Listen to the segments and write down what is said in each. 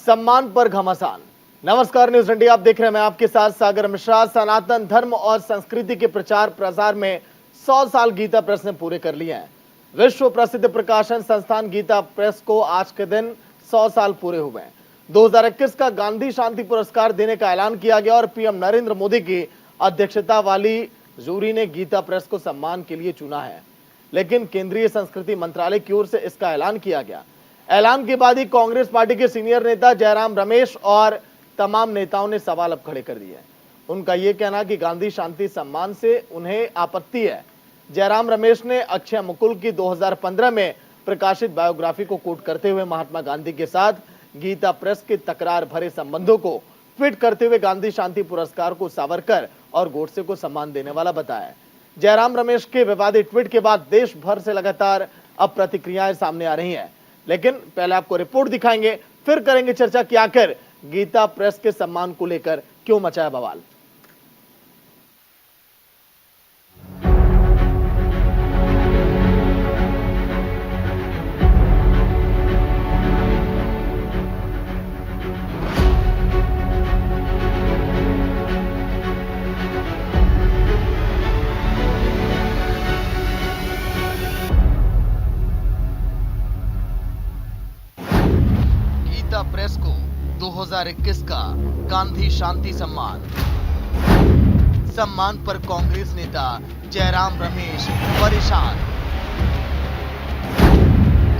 सम्मान पर घमासान। नमस्कार, न्यूज इंडिया आप देख रहे हैं, मैं आपके साथ सागर मिश्रा। सनातन धर्म और संस्कृति के प्रचार प्रसार में 100 साल गीता प्रेस ने पूरे कर लिए हैं। विश्व प्रसिद्ध प्रकाशन संस्थान गीता प्रेस को आज के दिन 100 साल पूरे हुए हैं। 2021 का गांधी शांति पुरस्कार देने का ऐलान किया गया और पीएम नरेंद्र मोदी की अध्यक्षता वाली जूरी ने गीता प्रेस को सम्मान के लिए चुना है, लेकिन केंद्रीय संस्कृति मंत्रालय की ओर से इसका ऐलान किया गया। ऐलान के बाद ही कांग्रेस पार्टी के सीनियर नेता जयराम रमेश और तमाम नेताओं ने सवाल अब खड़े कर दिए। उनका यह कहना कि गांधी शांति सम्मान से उन्हें आपत्ति है। जयराम रमेश ने अक्षय मुकुल की 2015 में प्रकाशित बायोग्राफी को कोट करते हुए महात्मा गांधी के साथ गीता प्रेस के तकरार भरे संबंधों को ट्वीट करते हुए गांधी शांति पुरस्कार को सावरकर और गोडसे को सम्मान देने वाला बताया। जयराम रमेश के विवादित ट्वीट के बाद देश भर से लगातार अब प्रतिक्रियाएं सामने आ रही हैं, लेकिन पहले आपको रिपोर्ट दिखाएंगे, फिर करेंगे चर्चा कि आखिर गीता प्रेस के सम्मान को लेकर क्यों मचाया बवाल। गीता प्रेस को 2021 का गांधी शांति सम्मान पर कांग्रेस नेता जयराम रमेश परेशान।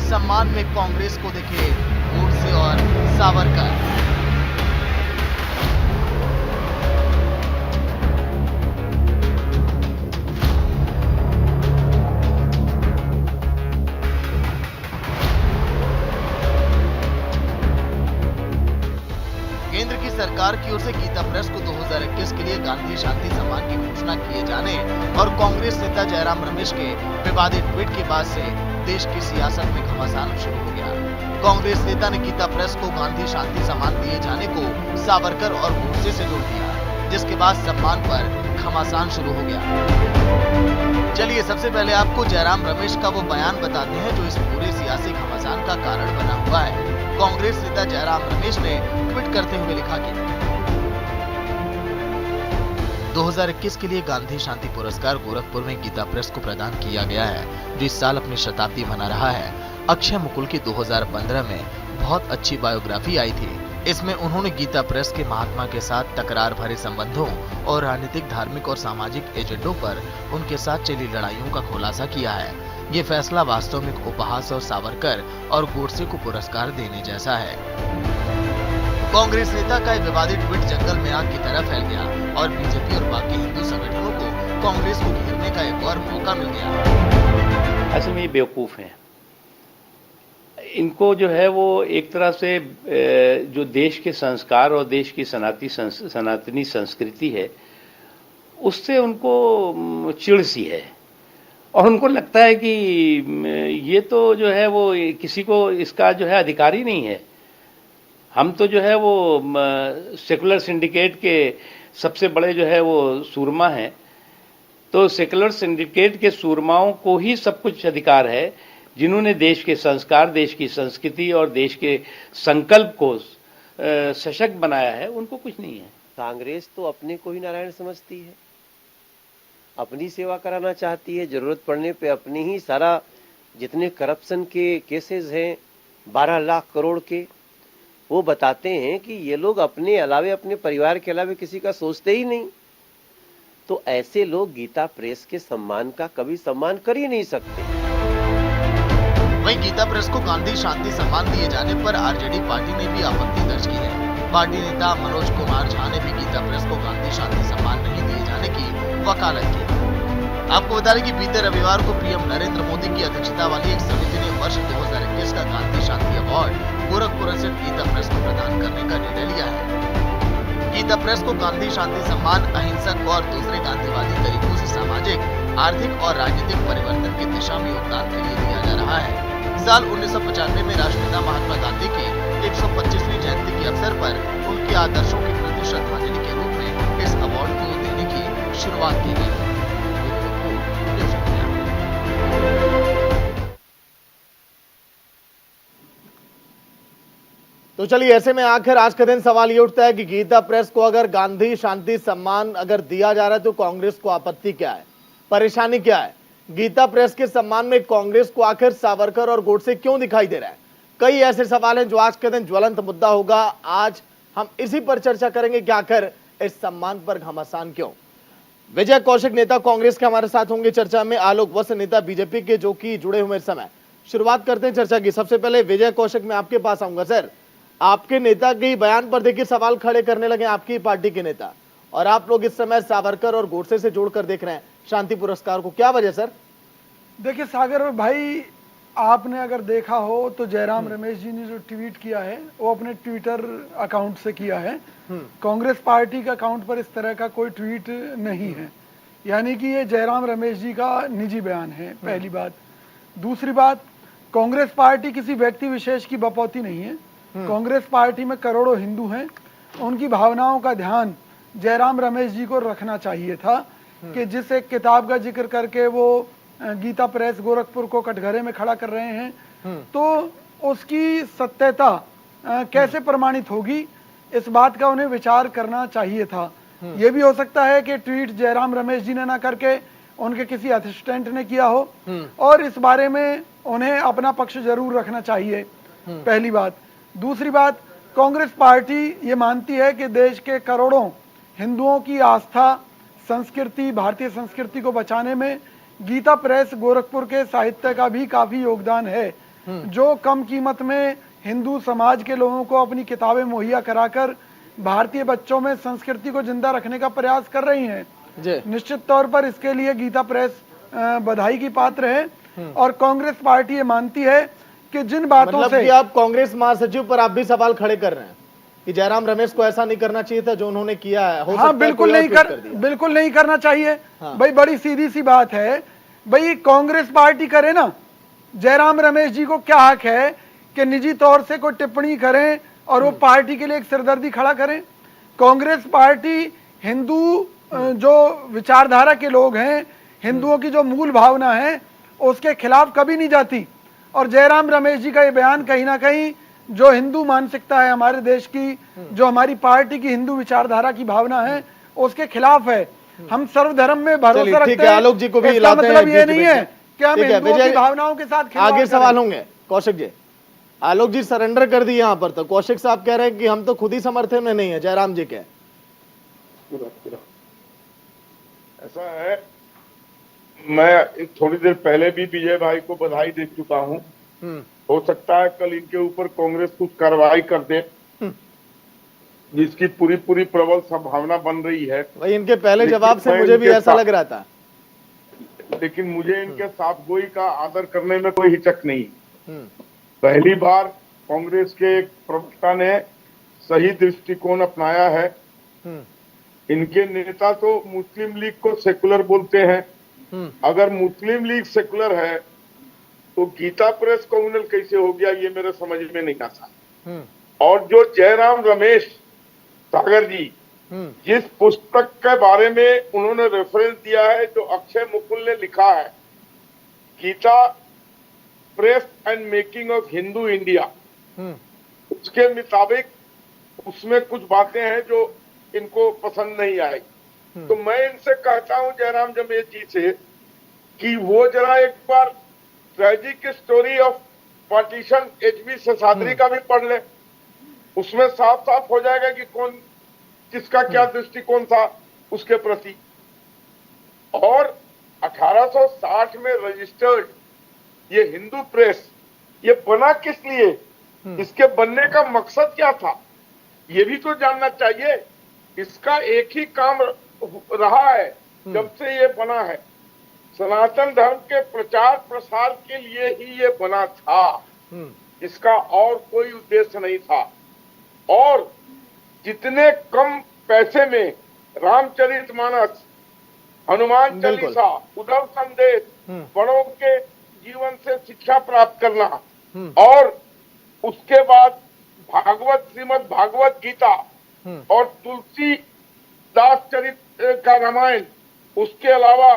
सम्मान में कांग्रेस को दिखे गोडसे और सावरकर। केंद्र की सरकार की ओर से गीता प्रेस को 2021 के लिए गांधी शांति सम्मान की घोषणा किए जाने और कांग्रेस नेता जयराम रमेश के विवादित ट्वीट के बाद से देश की सियासत में घमासान शुरू हो गया। कांग्रेस नेता ने गीता प्रेस को गांधी शांति सम्मान दिए जाने को सावरकर और गोडसे से जोड़ दिया, जिसके बाद सम्मान पर घमासान शुरू हो गया। चलिए सबसे पहले आपको जयराम रमेश का वो बयान बताते हैं जो इस पूरे सियासी घमासान का कारण बना हुआ है। कांग्रेस नेता जयराम रमेश ने ट्वीट करते हुए लिखा कि 2021 के लिए गांधी शांति पुरस्कार गोरखपुर में गीता प्रेस को प्रदान किया गया है, जो इस साल अपनी शताब्दी मना रहा है। अक्षय मुकुल की 2015 में बहुत अच्छी बायोग्राफी आई थी। इसमें उन्होंने गीता प्रेस के महात्मा के साथ तकरार भरे संबंधों और राजनीतिक, धार्मिक और सामाजिक एजेंडों पर उनके साथ चली लड़ाइयों का खुलासा किया है। ये फैसला वास्तव में उपहास और सावरकर और गोडसे को पुरस्कार देने जैसा है। कांग्रेस नेता का विवादित ट्वीट जंगल में आग की तरह फैल गया और बीजेपी और बाकी हिंदू संगठनों को कांग्रेस को घेरने का एक और मौका मिल गया। असल में ये बेवकूफ हैं। इनको जो है वो एक तरह से जो देश के संस्कार और देश की सनातनी संस्कृति है उससे उनको चिढ़ सी है और उनको लगता है कि ये तो जो है वो किसी को इसका जो है अधिकार ही नहीं है। हम तो जो है वो सेकुलर सिंडिकेट के सबसे बड़े जो है वो सूरमा हैं, तो सेकुलर सिंडिकेट के सूरमाओं को ही सब कुछ अधिकार है, जिन्होंने देश के संस्कार, देश की संस्कृति और देश के संकल्प को सशक्त बनाया है, उनको कुछ नहीं है। कांग्रेस तो अपने को ही नारायण समझती है, अपनी सेवा कराना चाहती है। जरूरत पड़ने पे अपनी ही सारा जितने करप्शन के केसेस हैं 12 लाख करोड़ के, वो बताते हैं कि ये लोग अपने अलावे, अपने परिवार के अलावे किसी का सोचते ही नहीं। तो ऐसे लोग गीता प्रेस के सम्मान का कभी सम्मान कर ही नहीं सकते। वहीं गीता प्रेस को गांधी शांति सम्मान दिए जाने पर आरजेडी पार्टी ने भी आपत्ति दर्ज की है। पार्टी नेता मनोज कुमार झा ने भी गीता प्रेस को गांधी शांति सम्मान नहीं दिए जाने की वकालत की। आपको बता दें कि बीते रविवार को पीएम नरेंद्र मोदी की अध्यक्षता वाली एक समिति ने वर्ष 2021 का गांधी शांति अवार्ड गोरखपुर स्थित गीता प्रेस को प्रदान करने का निर्णय लिया है। गीता प्रेस को गांधी शांति सम्मान अहिंसक और दूसरे गांधीवादी तरीकों से सामाजिक, आर्थिक और राजनीतिक परिवर्तन की दिशा में योगदान के लिए दिया जा रहा है। साल 1995 में राष्ट्रपिता महात्मा गांधी की 125वीं जयंती के अवसर पर उनके आदर्शों के प्रति श्रद्धांजलि के रूप में इस अवार्ड को देने की शुरुआत की गई। तो चलिए, ऐसे में आखिर आज का दिन सवाल ये उठता है कि गीता प्रेस को अगर गांधी शांति सम्मान अगर दिया जा रहा है तो कांग्रेस को आपत्ति क्या है, परेशानी क्या है? गीता प्रेस के सम्मान में कांग्रेस को आखिर सावरकर और गोडसे क्यों दिखाई दे रहा है? कई ऐसे सवाल हैं जो आज के दिन ज्वलंत मुद्दा होगा। आज हम इसी पर चर्चा करेंगे कि आखिर इस सम्मान पर घमासान क्यों। विजय कौशिक नेता कांग्रेस के हमारे साथ होंगे चर्चा में, आलोक वत्स नेता बीजेपी के जो कि जुड़े हुए इस समय। शुरुआत करते हैं चर्चा की। सबसे पहले विजय कौशिक, मैं आपके पास आऊंगा। सर, आपके नेता के बयान पर देखिए सवाल खड़े करने लगे आपकी पार्टी के नेता, और आप लोग इस समय सावरकर और गोडसे से जोड़कर देख रहे हैं शांति पुरस्कार को, क्या वजह सर? देखिए सागर भाई, आपने अगर देखा हो तो जयराम रमेश जी ने जो ट्वीट किया है वो अपने ट्विटर अकाउंट से किया है। कांग्रेस पार्टी के अकाउंट पर इस तरह का कोई ट्वीट नहीं है, यानी कि ये जयराम रमेश जी का निजी बयान है, पहली बात। दूसरी बात, कांग्रेस पार्टी किसी व्यक्ति विशेष की बपौती नहीं है। कांग्रेस पार्टी में करोड़ों हिंदू हैं, उनकी भावनाओं का ध्यान जयराम रमेश जी को रखना चाहिए था कि जिस एक किताब का जिक्र करके वो गीता प्रेस गोरखपुर को कटघरे में खड़ा कर रहे हैं, तो उसकी सत्यता कैसे प्रमाणित होगी, इस बात का उन्हें विचार करना चाहिए था। यह भी हो सकता है कि ट्वीट जयराम रमेश जी ने ना करके उनके किसी असिस्टेंट ने किया हो, और इस बारे में उन्हें अपना पक्ष जरूर रखना चाहिए, पहली बात। दूसरी बात, कांग्रेस पार्टी ये मानती है कि देश के करोड़ों हिंदुओं की आस्था, संस्कृति, भारतीय संस्कृति को बचाने में गीता प्रेस गोरखपुर के साहित्य का भी काफी योगदान है, जो कम कीमत में हिंदू समाज के लोगों को अपनी किताबें मुहैया कराकर भारतीय बच्चों में संस्कृति को जिंदा रखने का प्रयास कर रही हैं। निश्चित तौर पर इसके लिए गीता प्रेस बधाई की पात्र है, और कांग्रेस पार्टी ये मानती है कि जिन बातों मतलब से कि आप कांग्रेस महासचिव पर आप भी सवाल खड़े कर रहे हैं कि जयराम रमेश को ऐसा नहीं करना चाहिए था जो उन्होंने किया है। हो हाँ, बिल्कुल नहीं करना चाहिए। हाँ। भाई बड़ी सीधी सी बात है, भाई कांग्रेस पार्टी करे ना, जयराम रमेश जी को क्या हक है कि निजी तौर से कोई टिप्पणी करें और वो पार्टी के लिए एक सिरदर्दी खड़ा करें? कांग्रेस पार्टी हिंदू जो विचारधारा के लोग हैं, हिंदुओं की जो मूल भावना है, उसके खिलाफ कभी नहीं जाती। और जयराम रमेश जी का ये बयान कहीं ना कहीं जो हिंदू मानसिकता है हमारे देश की, जो हमारी पार्टी की हिंदू विचारधारा की भावना है, उसके खिलाफ है। हम सर्वधर्म में भरोसा रखते हैं। आलोक जी को भी इसका मतलब ये नहीं है कि हम हिंदुओं की भावनाओं के साथ आगे सवाल होंगे। कौशिक जी, आलोक जी सरेंडर कर दिए यहाँ पर, तो कौशिक साहब कह रहे हैं कि हम तो खुद ही समर्थन में नहीं है, जयराम जी के। ऐसा है, मैं थोड़ी देर पहले भी विजय भाई को बधाई दे चुका हूँ। हो सकता है कल इनके ऊपर कांग्रेस कुछ कार्रवाई कर दे, जिसकी पूरी प्रबल संभावना बन रही है। भाई इनके पहले जवाब से मुझे भी ऐसा लग रहा था, लेकिन मुझे इनके साफगोई का आदर करने में कोई हिचक नहीं। पहली बार कांग्रेस के एक प्रवक्ता ने सही दृष्टिकोण अपनाया है। इनके नेता तो मुस्लिम लीग को सेकुलर बोलते हैं। अगर मुस्लिम लीग सेकुलर है तो गीता प्रेस कम्युनल कैसे हो गया, ये मेरे समझ में नहीं आता। और जो जयराम रमेश सागर जी जिस पुस्तक के बारे में उन्होंने रेफरेंस दिया है, जो अक्षय मुकुल ने लिखा है, Gita Press and making of Hindu India, उसके मुताबिक उसमें कुछ बातें हैं जो इनको पसंद नहीं आई। तो मैं इनसे कहता हूं जयराम रमेश जी से कि वो जरा एक बार tragic story of partition HB Seshadri का भी पढ़ ले। उसमें साफ साफ हो जाएगा कि कौन किसका क्या दृष्टिकोण था उसके प्रति। और 1860 में रजिस्टर्ड ये हिंदू प्रेस, ये बना किस लिए, इसके बनने का मकसद क्या था, ये भी तो जानना चाहिए। इसका एक ही काम रहा है जब से ये बना है, सनातन धर्म के प्रचार प्रसार के लिए ही ये बना था, इसका और कोई उद्देश्य नहीं था। और जितने कम पैसे में रामचरितमानस, हनुमान चालीसा, उद्धव संदेश, बड़ों के जीवन से शिक्षा प्राप्त करना, और उसके बाद भागवत, श्रीमद् भागवत गीता और तुलसीदास चरित्र का रामायण, उसके अलावा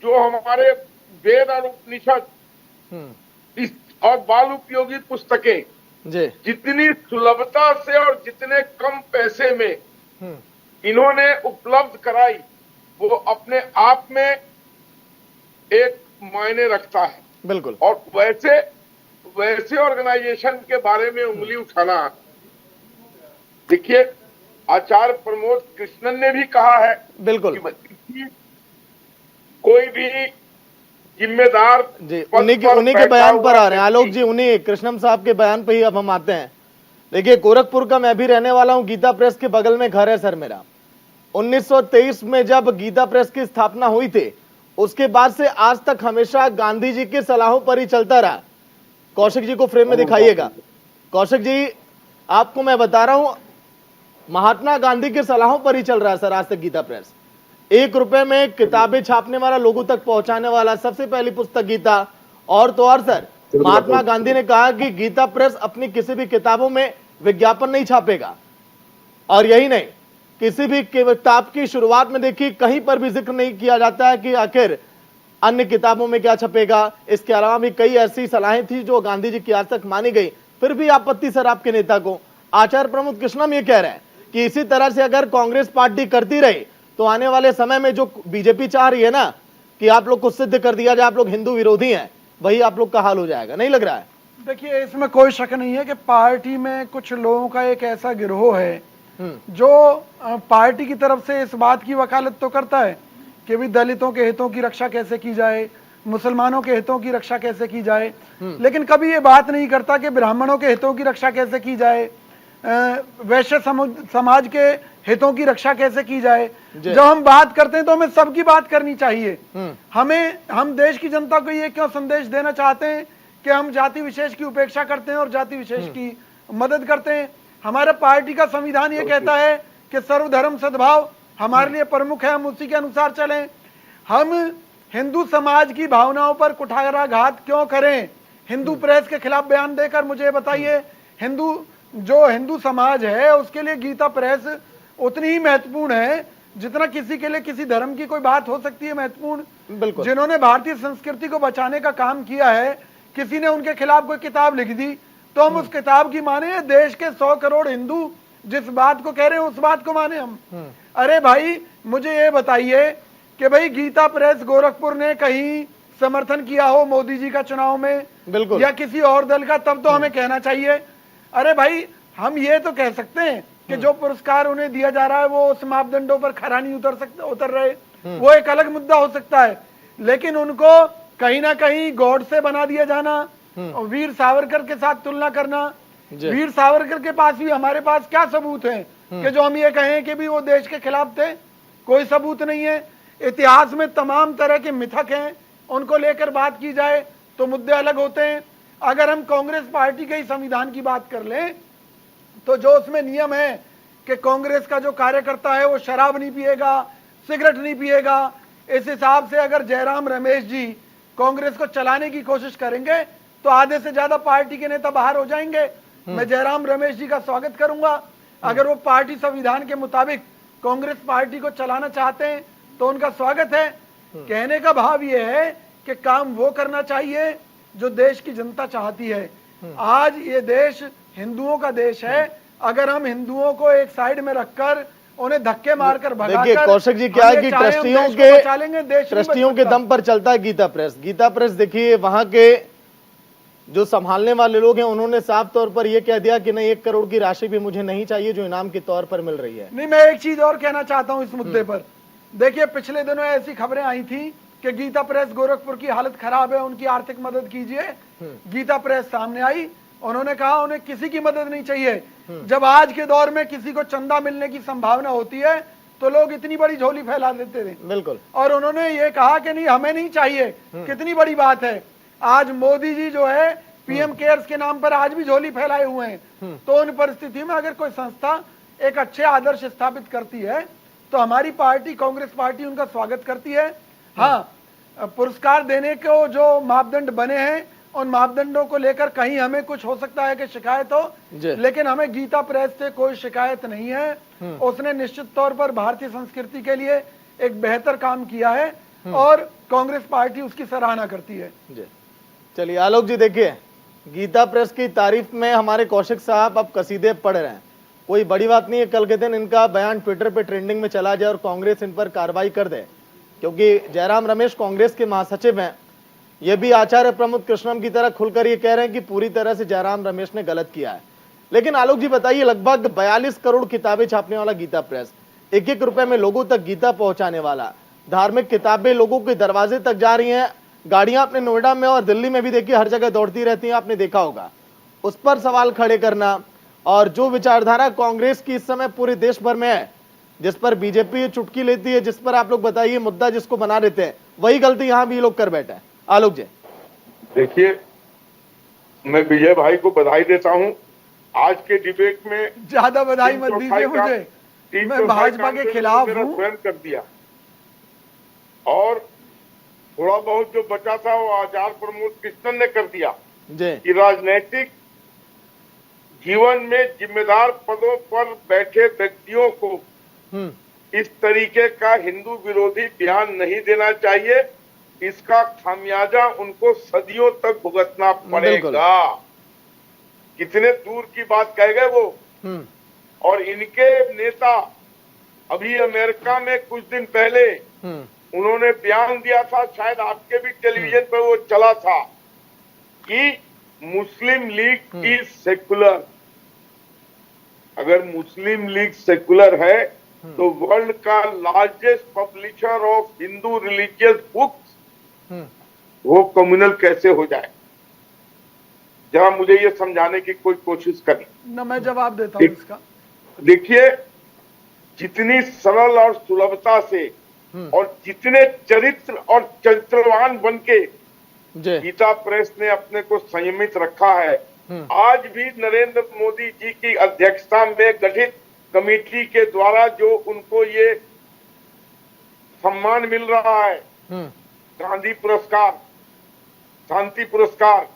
जो हमारे वेद और उपनिषद और बाल उपयोगी पुस्तकें, जी। जितनी सुलभता से और जितने कम पैसे में इन्होंने उपलब्ध कराई, वो अपने आप में एक मायने रखता है। बिल्कुल। और वैसे ऑर्गेनाइजेशन के बारे में उंगली उठाना, देखिए आचार्य प्रमोद कृष्णन ने भी कहा है बिल्कुल कि कोई भी जिम्मेदार जी, उन्हीं के बयान पर आ रहे हैं आलोक जी, उन्हीं कृष्णम साहब के बयान पे ही अब हम आते हैं। देखिए गोरखपुर का मैं भी रहने वाला हूं, गीता प्रेस के बगल में घर है सर मेरा। 1923 में जब गीता प्रेस की स्थापना हुई थी, उसके बाद से आज तक हमेशा गांधी जी की सलाहों पर ही चलता रहा। कौशिक जी को फ्रेम में दिखाइएगा। कौशिक जी, आपको मैं बता रहा हूं, महात्मा गांधी की सलाहों पर ही चल रहा है सर आज तक गीता प्रेस। 1 रुपए में किताबें छापने वाला, लोगों तक पहुंचाने वाला, सबसे पहली पुस्तक गीता। और तो और सर, महात्मा गांधी ने कहा कि गीता प्रेस अपनी किसी भी किताबों में विज्ञापन नहीं छापेगा। और यही नहीं, किसी भी किताब की शुरुआत में देखिए कहीं पर भी जिक्र नहीं किया जाता है कि आखिर अन्य किताबों में क्या छपेगा। इसके अलावा भी कई ऐसी सलाहें थी जो गांधी जी की आज तक मानी गई, फिर भी आपत्ति सर आपके नेता को। आचार्य प्रमोद कृष्णम ये कह रहे हैं कि इसी तरह से अगर कांग्रेस पार्टी करती रही तो आने वाले समय में जो बीजेपी चाह रही है ना कि आप लोग को सिद्ध कर दिया जाए आप लोग हिंदू विरोधी हैं, वही आप लोग का हाल हो जाएगा, नहीं लग रहा है? देखिए इसमें कोई शक नहीं है कि पार्टी में कुछ लोगों का एक ऐसा गिरोह है जो पार्टी की तरफ से इस बात की वकालत तो करता है कि भी दलितों के हितों की रक्षा कैसे की जाए, मुसलमानों के हितों की रक्षा कैसे की जाए, लेकिन कभी ये बात नहीं करता कि ब्राह्मणों के हितों की रक्षा कैसे की जाए, वैश्य समाज के हितों की रक्षा कैसे की जाए। जब हम बात करते हैं तो हमें सबकी बात करनी चाहिए। हम देश की जनता को ये क्यों संदेश देना चाहते हैं कि हम जाति विशेष की उपेक्षा करते हैं और जाति विशेष की मदद करते हैं? हमारे पार्टी का संविधान ये कहता है कि सर्वधर्म सद्भाव हमारे लिए प्रमुख है, हम उसी के अनुसार चलें। हम हिंदू समाज की भावनाओं पर कुठाराघात क्यों करें? हिंदू प्रेस के खिलाफ बयान देकर मुझे बताइए, हिंदू समाज है उसके लिए गीता प्रेस उतनी ही महत्वपूर्ण है जितना किसी के लिए किसी धर्म की कोई बात हो सकती है महत्वपूर्ण। बिल्कुल। जिन्होंने भारतीय संस्कृति को बचाने का काम किया है, किसी ने उनके खिलाफ कोई किताब लिख दी तो हम उस किताब की माने। देश के 100 करोड़ हिंदू जिस बात को कह रहे हैं उस बात को माने हम। अरे भाई मुझे ये बताइए कि भाई गीता प्रेस गोरखपुर ने कहीं समर्थन किया हो मोदी जी का चुनाव में, बिल्कुल, या किसी और दल का, तब तो हमें कहना चाहिए। अरे भाई हम ये तो कह सकते हैं कि जो पुरस्कार उन्हें दिया जा रहा है वो उस मापदंडों पर खरा नहीं उतर रहे, वो एक अलग मुद्दा हो सकता है, लेकिन उनको कहीं ना कहीं गॉड से बना दिया जाना और वीर सावरकर के साथ तुलना करना। वीर सावरकर के पास भी हमारे पास क्या सबूत है कि जो हम ये कहें कि भी वो देश के खिलाफ थे? कोई सबूत नहीं है। इतिहास में तमाम तरह के मिथक हैं, उनको लेकर बात की जाए तो मुद्दे अलग होते हैं। अगर हम कांग्रेस पार्टी के ही संविधान की बात कर लें तो जो उसमें नियम है कि कांग्रेस का जो कार्यकर्ता है वो शराब नहीं पिएगा, सिगरेट नहीं पिएगा, इस हिसाब से अगर जयराम रमेश जी कांग्रेस को चलाने की कोशिश करेंगे तो आधे से ज्यादा पार्टी के नेता बाहर हो जाएंगे। मैं जयराम रमेश जी का स्वागत करूंगा। अगर वो पार्टी संविधान के मुताबिक कांग्रेस पार्टी को चलाना चाहते हैं तो उनका स्वागत है। कहने का भाव ये है कि काम वो करना चाहिए जो देश की जनता चाहती है। आज ये देश हिंदुओं का देश है। अगर हम हिंदुओं को एक साइड में रखकर उन्हें धक्के मारकर भगाकर, देखिए कौशिक जी क्या है कि ट्रस्टियों के दम पर चलता है गीता प्रेस। गीता प्रेस देखिए वहां के जो संभालने वाले लोग हैं उन्होंने साफ तौर पर यह कह दिया कि नहीं 1 करोड़ की राशि भी मुझे नहीं चाहिए जो इनाम के तौर पर मिल रही है। नहीं, मैं एक चीज और कहना चाहता हूं इस मुद्दे पर। देखिए पिछले दिनों ऐसी खबरें आई थी कि गीता प्रेस गोरखपुर की हालत खराब है, उनकी आर्थिक मदद कीजिए। गीता प्रेस सामने आई, उन्होंने कहा उन्हें किसी की मदद नहीं चाहिए। जब आज के दौर में किसी को चंदा मिलने की संभावना होती है तो लोग इतनी बड़ी झोली फैला देते थे। बिल्कुल। और उन्होंने ये कहा कि नहीं हमें नहीं चाहिए। कितनी बड़ी बात है। आज मोदी जी जो है पीएम केयर्स के नाम पर आज भी झोली फैलाए हुए हैं। तो उन परिस्थिति में अगर कोई संस्था एक अच्छे आदर्श स्थापित करती है तो हमारी पार्टी कांग्रेस पार्टी उनका स्वागत करती है। हाँ, पुरस्कार देने को जो मापदंड बने हैं उन मापदंडों को लेकर कहीं हमें कुछ हो सकता है कि शिकायत हो, लेकिन हमें गीता प्रेस से कोई शिकायत नहीं है। उसने निश्चित तौर पर भारतीय संस्कृति के लिए एक बेहतर काम किया है और कांग्रेस पार्टी उसकी सराहना करती है। चलिए आलोक जी, देखिए गीता प्रेस की तारीफ में हमारे कौशिक साहब अब कसीदे पढ़ रहे हैं। कोई बड़ी बात नहीं है, कल के दिन इनका बयान ट्विटर पे ट्रेंडिंग में चला जाए और कांग्रेस इन पर कार्रवाई कर दे, क्योंकि जयराम रमेश कांग्रेस के महासचिव हैं। ये भी आचार्य प्रमोद कृष्णम की तरह खुलकर ये कह रहे हैं कि पूरी तरह से जयराम रमेश ने गलत किया है। लेकिन आलोक जी बताइए, लगभग 42 करोड़ किताबें छापने वाला गीता प्रेस, 1-1 रुपए में लोगों तक गीता पहुंचाने वाला, धार्मिक किताबें लोगों के दरवाजे तक जा रही हैं। गाड़ियां अपने नोएडा में और दिल्ली में भी देखिए हर जगह दौड़ती रहती हैं, आपने देखा होगा। उस पर सवाल खड़े करना और जो विचारधारा कांग्रेस की इस समय पूरे देश भर में है, जिस पर बीजेपी चुटकी लेती है, जिस पर आप लोग बताइए मुद्दा जिसको बना देते हैं, वही गलती यहां भी लोग कर बैठे हैं। आलोक जी देखिए, मैं विजय भाई को बधाई देता हूं। आज के डिबेट में ज्यादा बधाई मत दीजिए मुझे, मैं भाजपा के खिलाफ हूं। स्वयं कर दिया और थोड़ा बहुत जो बचा था वो आचार्य प्रमोद कृष्णन ने कर दिया कि राजनीतिक जीवन में जिम्मेदार पदों पर बैठे व्यक्तियों को इस तरीके का हिंदू विरोधी बयान नहीं देना चाहिए। इसका खामियाजा उनको सदियों तक भुगतना पड़ेगा। कितने दूर की बात कह गए वो। और इनके नेता अभी अमेरिका में कुछ दिन पहले उन्होंने बयान दिया था, शायद आपके भी टेलीविजन पर वो चला था, कि मुस्लिम लीग इज सेकुलर। अगर मुस्लिम लीग सेकुलर है तो वर्ल्ड का largest publisher of Hindu religious books वो कम्युनल कैसे हो जाए? जरा मुझे ये समझाने की कोई कोशिश करें ना, मैं जवाब देता हूं इसका। देखिए, जितनी सरल और सुलभता से और जितने चरित्र और चरित्रवान बनके गीता प्रेस ने अपने को संयमित रखा है, आज भी नरेंद्र मोदी जी की अध्यक्षता में गठित कमेटी के द्वारा जो उनको ये सम्मान मिल रहा है, गांधी पुरस्कार, शांति पुरस्कार,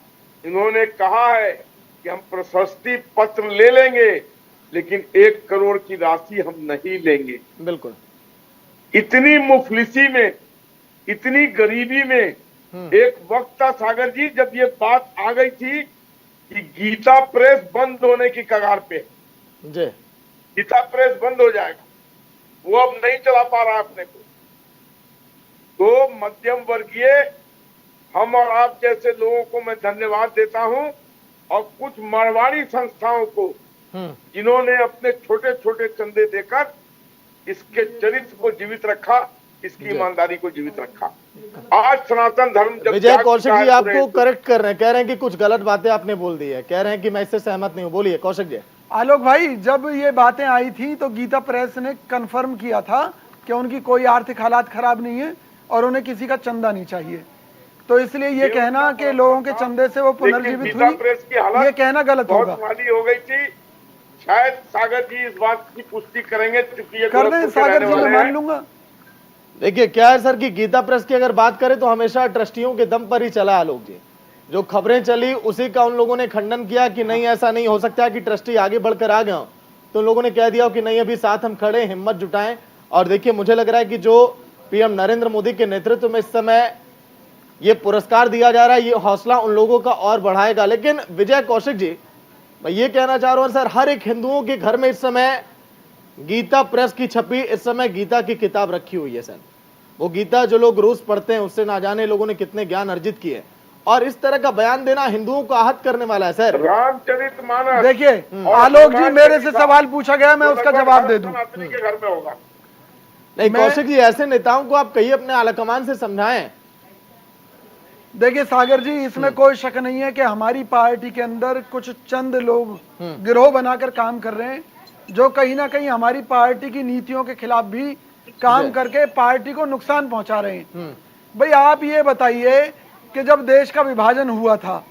इन्होंने कहा है कि हम प्रशस्ति पत्र ले लेंगे लेकिन 1 करोड़ की राशि हम नहीं लेंगे। बिल्कुल। इतनी मुफलिसी में, इतनी गरीबी में एक वक्त था सागर जी जब ये बात आ गई थी कि गीता प्रेस बंद होने की कगार पे, गीता प्रेस बंद हो जाएगा, वो अब नहीं चला पा रहा अपने को। तो मध्यम वर्गीय हम और आप जैसे लोगों को मैं धन्यवाद देता हूं, और कुछ मारवाड़ी संस्थाओं को जिन्होंने अपने छोटे छोटे चंदे देकर इसके चरित्र को जीवित रखा, इसकी ईमानदारी को जीवित रखा। आज सनातन धर्म जब विजय कौशिक जी आपको करेक्ट कर रहे हैं, कह रहे हैं कि कुछ गलत बातें आपने बोल दी है, कह रहे हैं कि मैं इससे सहमत नहीं हूं। बोलिए कौशिक जी। आलोक भाई, जब ये बातें आई थी तो गीता प्रेस ने कंफर्म किया था कि उनकी कोई आर्थिक हालात खराब नहीं है और उन्हें किसी का चंदा नहीं चाहिए। तो इसलिए ये कहना कि लोगों के चंदे से वो पुनर्जीवित हुई, ये कहना गलत होगा। हो गई थी, शायद सागर जी इस बात की पुष्टि करेंगे, कर दें सागर जी, मैं मान लूंगा। देखिए क्या है सर कि गीता प्रेस की अगर बात करें तो हमेशा ट्रस्टियों के दम पर ही चला आलोक जी। जो खबरें चली उसी का उन लोगों ने खंडन किया कि नहीं ऐसा नहीं हो सकता कि ट्रस्टी आगे बढ़कर आ गए हो, तो उन लोगों ने कह दिया कि नहीं अभी साथ हम खड़े, हिम्मत जुटाएं। और देखिए मुझे लग रहा है कि जो पीएम नरेंद्र मोदी के नेतृत्व में इस समय ये पुरस्कार दिया जा रहा है, ये हौसला उन लोगों का और बढ़ाएगा। लेकिन विजय कौशिक जी, मैं ये कहना चाह रहा हूं सर, हर एक हिंदुओं के घर में इस समय गीता प्रेस की छपी, इस समय गीता की किताब रखी हुई है सर। वो गीता जो लोग रोज पढ़ते हैं उससे ना जाने लोगों ने कितने ज्ञान अर्जित किए, और इस तरह का बयान देना हिंदुओं को आहत करने वाला है सर। रामचरितमानस, देखिए आलोक जी, मेरे से सवाल पूछा गया, मैं उसका जवाब दे दूं। घर में होगा नहीं कौशिक जी, ऐसे नेताओं को आप कहिए अपने आलाकमान से समझाएं। देखिए सागर जी, इसमें कोई शक नहीं है कि हमारी पार्टी के अंदर कुछ चंद लोग गिरोह बनाकर काम कर रहे हैं, जो कहीं ना कहीं हमारी पार्टी की नीतियों के खिलाफ भी काम करके पार्टी को नुकसान पहुंचा रहे हैं। भाई आप ये बताइए कि जब देश का विभाजन हुआ था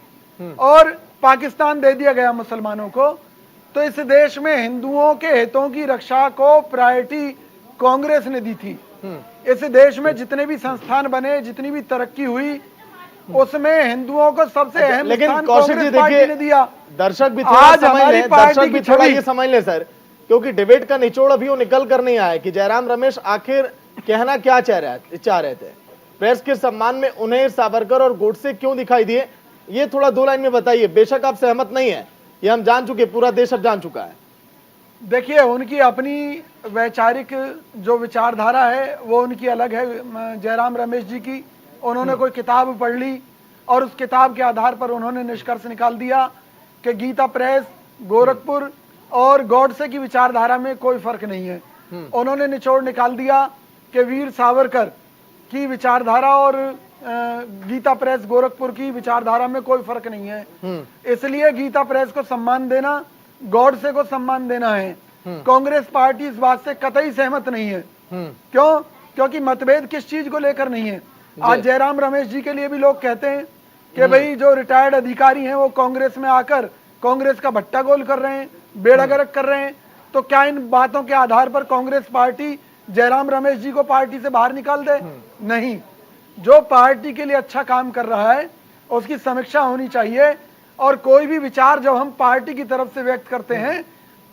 और पाकिस्तान दे दिया गया मुसलमानों को, तो इस देश में हिंदुओं के हितों की रक्षा को प्रायोरिटी कांग्रेस ने दी थी। इस देश में जितने भी संस्थान बने, जितनी भी तरक्की हुई, उसमें हिंदुओं को सबसे अहम लेकिन स्थान कौशिक जी कांग्रेस पार्टी ने दिया। दर्शक भी आज हमारी पार्टी की थोड़ा ये समझ ले सर, क्योंकि डिबेट का निचोड़ अभी वो निकल कर नहीं आया कि जयराम रमेश आखिर कहना क्या चाह रहे थे। प्रेस के सम्मान में उन्हें सावरकर और गोडसे क्यों दिखाई दिए, ये थोड़ा 2 लाइन में बताइए। बेशक आप सहमत नहीं है, ये हम जान चुके, पूरा देश अब जान चुका है। देखिए, उनकी अपनी वैचारिक जो विचारधारा है वो उनकी अलग है। जयराम रमेश जी की, उन्होंने कोई किताब पढ़ ली और उस किताब के आधार पर उन्होंने निष्कर्ष निकाल दिया कि गीता प्रेस, गोरखपुर और गॉडसे की विचारधारा में कोई फर्क नहीं है। उन्होंने निचोड़ निकाल दिया कि वीर सावरकर की विचारधारा और गीता प्रेस गोरखपुर की विचारधारा में कोई फर्क नहीं है, इसलिए गीता प्रेस को सम्मान देना, गॉडसे को सम्मान देना है। कांग्रेस पार्टी इस बात से कतई सहमत नहीं है। क्यों? क्योंकि मतभेद किस चीज को लेकर नहीं है। आज जयराम रमेश जी के लिए भी लोग कहते हैं कि भाई जो रिटायर्ड अधिकारी हैं वो कांग्रेस में आकर कांग्रेस का भट्टा गोल कर रहे हैं, बेड़ा गर्क कर रहे हैं। तो क्या इन बातों के आधार पर कांग्रेस पार्टी जयराम रमेश जी को पार्टी से बाहर निकाल दे? नहीं। जो पार्टी के लिए अच्छा काम कर रहा है उसकी समीक्षा होनी चाहिए, और कोई भी विचार जब हम पार्टी की तरफ से व्यक्त करते हैं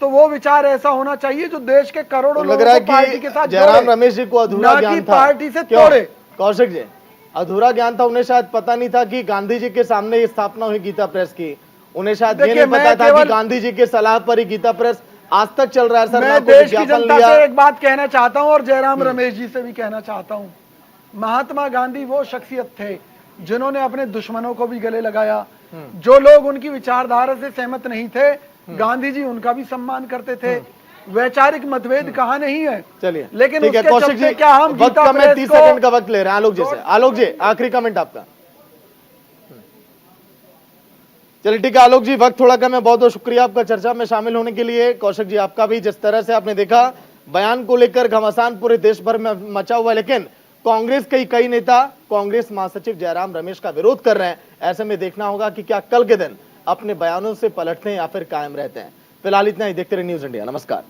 तो वो विचार ऐसा होना चाहिए जो देश के करोड़ों लोगों को पार्टी के साथ जयराम रमेश जी को अधूरा ज्ञान था, पार्टी से तोड़े। कौशिक जी, अधूरा ज्ञान था, उन्हें शायद पता नहीं था कि गांधी जी के सामने ये स्थापना हुई गीता प्रेस की। उन्हें शायद ये नहीं पता था कि गांधी जी के सलाह पर ही गीता प्रेस आज तक चल रहा है। सर, मैं देश की जनता से एक बात कहना चाहता हूं और जयराम रमेश जी से भी कहना चाहता हूं, महात्मा गांधी वो शख्सियत थे जिन्होंने अपने दुश्मनों को भी गले लगाया। जो लोग उनकी विचारधारा से सहमत नहीं थे, गांधी जी उनका भी सम्मान करते थे। वैचारिक मतभेद कहाँ नहीं है। चलिए, लेकिन ठीक है कौशिक जी, क्या हम वक्त का मैं 30 सेकंड का वक्त ले रहे हैं आलोक जी से। आलोक जी, आखिरी कमेंट आपका। चलिए ठीक है आलोक जी, वक्त थोड़ा कम है, बहुत बहुत शुक्रिया आपका चर्चा में शामिल होने के लिए। कौशिक जी, आपका भी जिस तरह से आपने देखा बयान को लेकर घमासान पूरे देश भर में मचा हुआ है, लेकिन कांग्रेस के कई नेता कांग्रेस महासचिव जयराम रमेश का विरोध कर रहे हैं। ऐसे में देखना होगा कि क्या कल के दिन अपने बयानों से पलटते हैं या फिर कायम रहते हैं। फिलहाल इतना ही, देखते रहिए न्यूज़ इंडिया। नमस्कार।